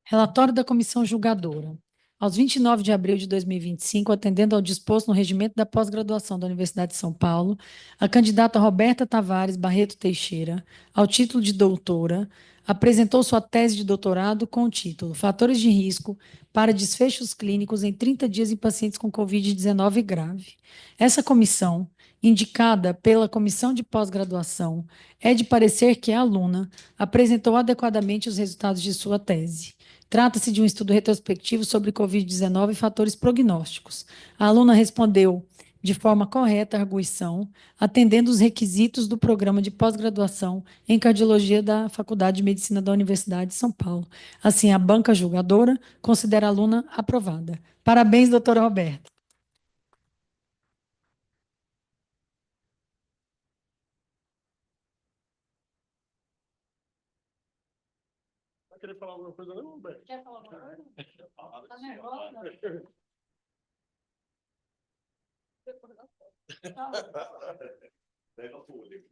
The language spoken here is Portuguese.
Relatório da Comissão Julgadora. Aos 29 de abril de 2025, atendendo ao disposto no regimento da pós-graduação da Universidade de São Paulo, a candidata Roberta Tavares Barreto Teixeira, ao título de doutora, apresentou sua tese de doutorado com o título Fatores de risco para desfechos clínicos em 30 dias em pacientes com Covid-19 grave. Essa comissão, indicada pela Comissão de Pós-Graduação, é de parecer que a aluna apresentou adequadamente os resultados de sua tese. Trata-se de um estudo retrospectivo sobre Covid-19 e fatores prognósticos. A aluna respondeu de forma correta à arguição, atendendo os requisitos do programa de pós-graduação em cardiologia da Faculdade de Medicina da Universidade de São Paulo. Assim, a banca julgadora considera a aluna aprovada. Parabéns, doutora Roberta. Vai querer falar alguma coisa, não, Beto? Quer falar alguma coisa? Tá nervosa? Pega a folha.